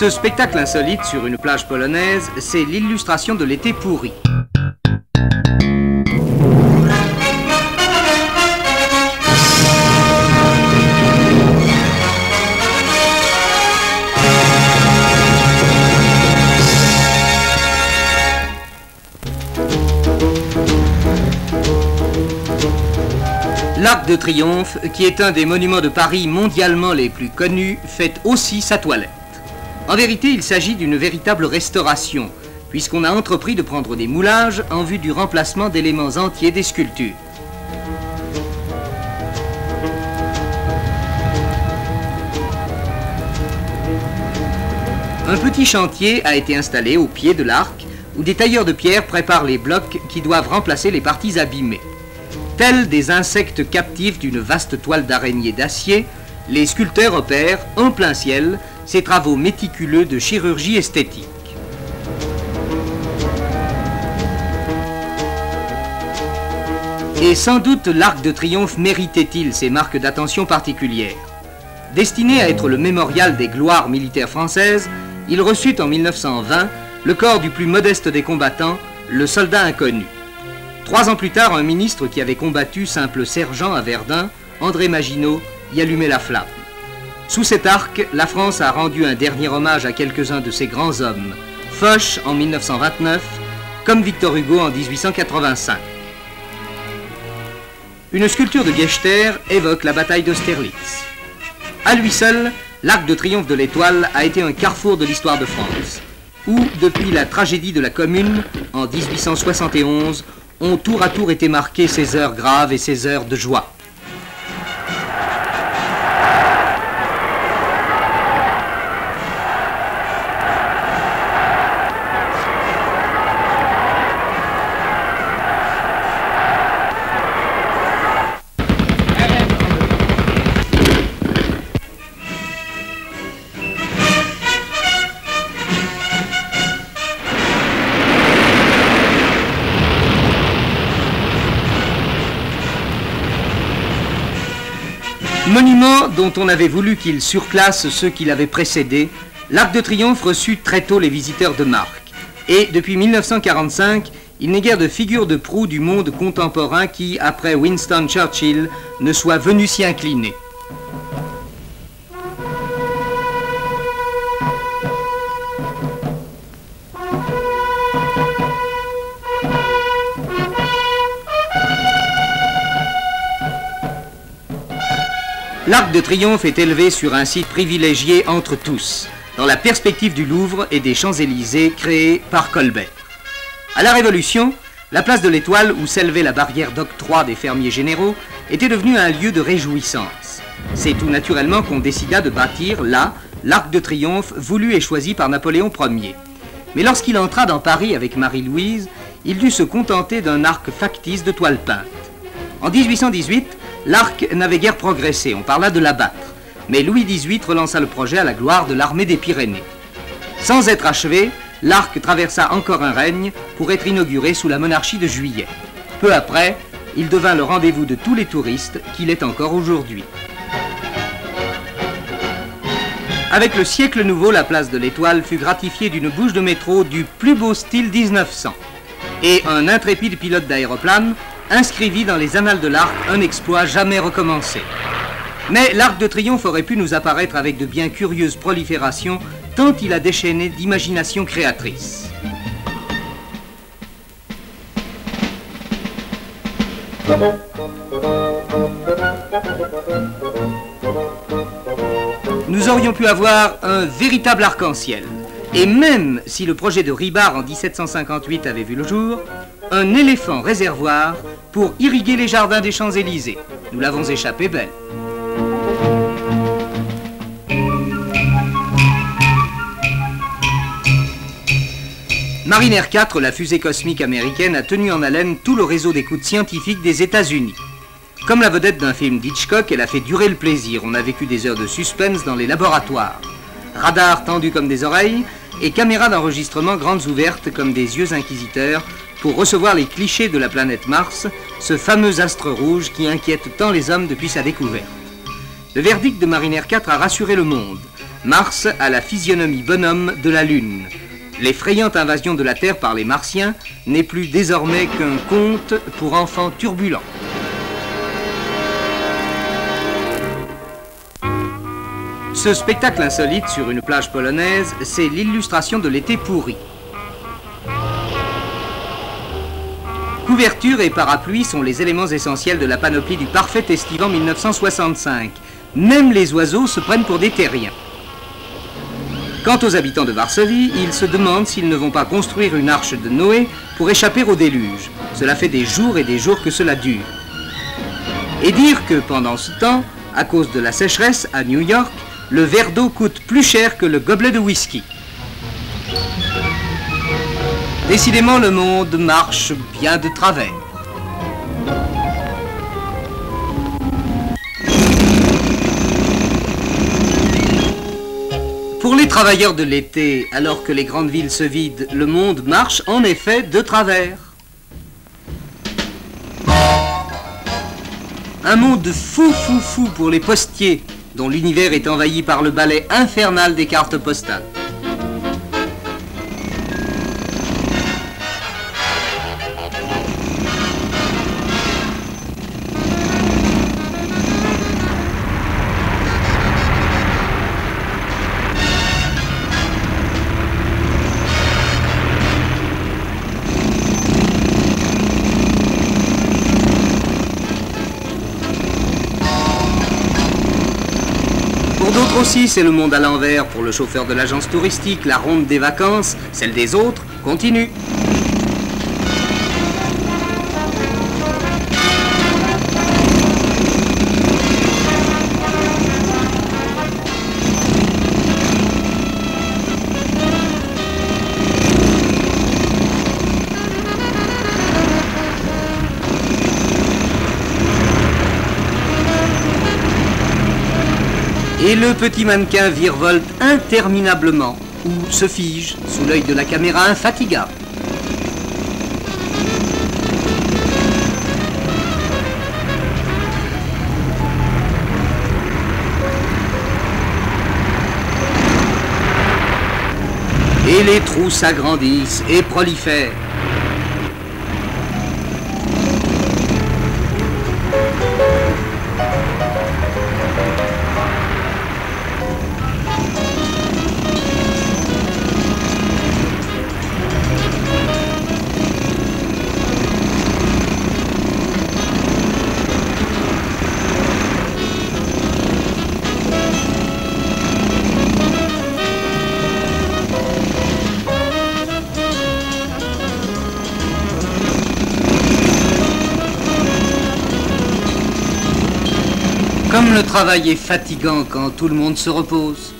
Ce spectacle insolite sur une plage polonaise, c'est l'illustration de l'été pourri. L'Arc de Triomphe, qui est un des monuments de Paris mondialement les plus connus, fait aussi sa toilette. En vérité, il s'agit d'une véritable restauration, puisqu'on a entrepris de prendre des moulages en vue du remplacement d'éléments entiers des sculptures. Un petit chantier a été installé au pied de l'arc, où des tailleurs de pierre préparent les blocs qui doivent remplacer les parties abîmées. Tels des insectes captifs d'une vaste toile d'araignée d'acier, les sculpteurs opèrent, en plein ciel, ces travaux méticuleux de chirurgie esthétique. Et sans doute l'Arc de Triomphe méritait-il ces marques d'attention particulières. Destiné à être le mémorial des gloires militaires françaises, il reçut en 1920 le corps du plus modeste des combattants, le soldat inconnu. 3 ans plus tard, un ministre qui avait combattu simple sergent à Verdun, André Maginot, y allumait la flamme. Sous cet arc, la France a rendu un dernier hommage à quelques-uns de ses grands hommes, Foch en 1929, comme Victor Hugo en 1885. Une sculpture de Gechter évoque la bataille d'Austerlitz. À lui seul, l'Arc de Triomphe de l'Étoile a été un carrefour de l'histoire de France, où, depuis la tragédie de la Commune, en 1871, ont tour à tour été marquées ces heures graves et ces heures de joie. Monument dont on avait voulu qu'il surclasse ceux qui l'avaient précédé, l'Arc de Triomphe reçut très tôt les visiteurs de marque. Et depuis 1945, il n'est guère de figure de proue du monde contemporain qui, après Winston Churchill, ne soit venu s'y incliner. L'Arc de Triomphe est élevé sur un site privilégié entre tous, dans la perspective du Louvre et des Champs-Élysées créés par Colbert. À la Révolution, la place de l'Étoile, où s'élevait la barrière d'octroi des fermiers généraux, était devenue un lieu de réjouissance. C'est tout naturellement qu'on décida de bâtir là l'Arc de Triomphe voulu et choisi par Napoléon Ier. Mais lorsqu'il entra dans Paris avec Marie-Louise, il dut se contenter d'un arc factice de toile peinte. En 1818, l'arc n'avait guère progressé, on parla de l'abattre, mais Louis XVIII relança le projet à la gloire de l'armée des Pyrénées. Sans être achevé, l'arc traversa encore un règne pour être inauguré sous la monarchie de Juillet. Peu après, il devint le rendez-vous de tous les touristes qu'il est encore aujourd'hui. Avec le siècle nouveau, la place de l'Étoile fut gratifiée d'une bouche de métro du plus beau style 1900. Et un intrépide pilote d'aéroplane inscrivit dans les annales de l'arc un exploit jamais recommencé. Mais l'Arc de Triomphe aurait pu nous apparaître avec de bien curieuses proliférations, tant il a déchaîné d'imagination créatrice. Nous aurions pu avoir un véritable arc-en-ciel. Et même si le projet de Ribard en 1758 avait vu le jour, un éléphant réservoir pour irriguer les jardins des Champs-Élysées. Nous l'avons échappé belle. Mariner 4, la fusée cosmique américaine, a tenu en haleine tout le réseau d'écoute scientifique des États-Unis. Comme la vedette d'un film d'Hitchcock, elle a fait durer le plaisir. On a vécu des heures de suspense dans les laboratoires. Radars tendus comme des oreilles et caméras d'enregistrement grandes ouvertes comme des yeux inquisiteurs pour recevoir les clichés de la planète Mars, ce fameux astre rouge qui inquiète tant les hommes depuis sa découverte. Le verdict de Mariner 4 a rassuré le monde. Mars a la physionomie bonhomme de la Lune. L'effrayante invasion de la Terre par les Martiens n'est plus désormais qu'un conte pour enfants turbulents. Ce spectacle insolite sur une plage polonaise, c'est l'illustration de l'été pourri. Couverture et parapluie sont les éléments essentiels de la panoplie du parfait estivant 1965. Même les oiseaux se prennent pour des terriens. Quant aux habitants de Varsovie, ils se demandent s'ils ne vont pas construire une arche de Noé pour échapper au déluge. Cela fait des jours et des jours que cela dure. Et dire que pendant ce temps, à cause de la sécheresse à New York, le verre d'eau coûte plus cher que le gobelet de whisky. Décidément, le monde marche bien de travers. Pour les travailleurs de l'été, alors que les grandes villes se vident, le monde marche en effet de travers. Un monde fou pour les postiers, dont l'univers est envahi par le balai infernal des cartes postales. Pour d'autres aussi, c'est le monde à l'envers. Pour le chauffeur de l'agence touristique, la ronde des vacances, celle des autres, continue. Et le petit mannequin virevolte interminablement, ou se fige sous l'œil de la caméra infatigable. Et les trous s'agrandissent et prolifèrent. Comme le travail est fatigant quand tout le monde se repose.